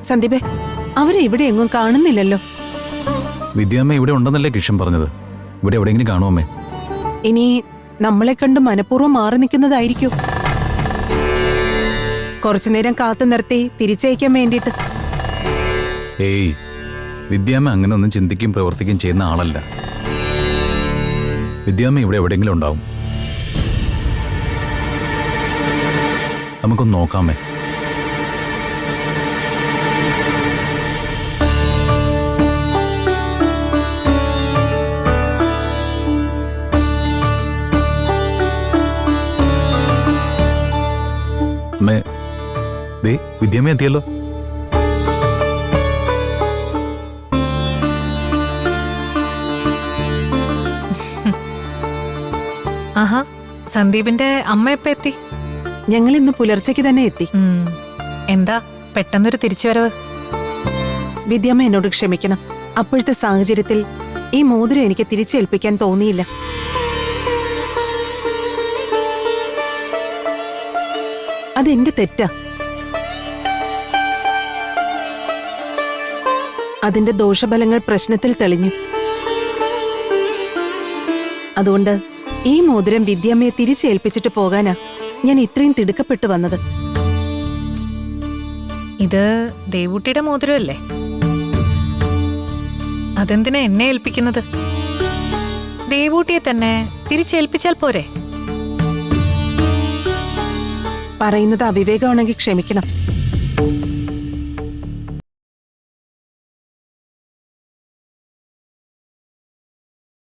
സന്ദീപേ, അവരെ ഇവിടെ എങ്ങും കാണുന്നില്ലല്ലോ. വിദ്യാമ്മ ഇവിടെ ഉണ്ടെന്നല്ലേ കിഷൻ പറഞ്ഞത്. ഇവിടെ എവിടെയെങ്കിലും കാണുമേ? ഇനി നമ്മളെ കണ്ട് മനഃപൂർവ്വം മാറി നിൽക്കുന്നതായിരിക്കും. കുറച്ചുനേരം കാത്തു നിർത്തി തിരിച്ചയക്കാൻ വേണ്ടിട്ട്. ഏയ്, വിദ്യാമ്മ അങ്ങനെ ഒന്നും ചിന്തിക്കുകയും പ്രവർത്തിക്കുകയും ചെയ്യുന്ന ആളല്ല. വിദ്യാമ്മ ഇവിടെ എവിടെയെങ്കിലും ഉണ്ടാവും. നമുക്കൊന്ന് നോക്കാമേ. വിദ്യാമ്മ എത്തിയല്ലോ. ആഹാ, സന്ദീപിന്റെ അമ്മ എപ്പ എത്തി? ഞങ്ങൾ ഇന്ന് പുലർച്ചയ്ക്ക് തന്നെ എത്തി. എന്താ പെട്ടെന്നൊരു തിരിച്ചുവരവ്? വിദ്യാമ്മ എന്നോട് ക്ഷമിക്കണം. അപ്പോഴത്തെ സാഹചര്യത്തിൽ ഈ മോതിരം എനിക്ക് തിരിച്ചേൽപ്പിക്കാൻ തോന്നിയില്ല. അതെന്റെ തെറ്റാ. അതിന്റെ ദോഷഫലങ്ങൾ പ്രശ്നത്തിൽ തെളിഞ്ഞു. അതുകൊണ്ട് ഈ മോതിരം വിദ്യാമ്മയെ തിരിച്ചേൽപ്പിച്ചിട്ട് പോകാനാ ഞാൻ ഇത്രയും തിടുക്കപ്പെട്ടു വന്നത്. ഇത് ദേവൂട്ടിയുടെ മോതിരമല്ലേ? അതെന്തിനാ എന്നെ ഏൽപ്പിക്കുന്നത്? ദേവൂട്ടിയെ തന്നെ തിരിച്ചേൽപ്പിച്ചാൽ പോരെ? പറയുന്നത് അവിവേകമാണെങ്കിൽ ക്ഷമിക്കണം.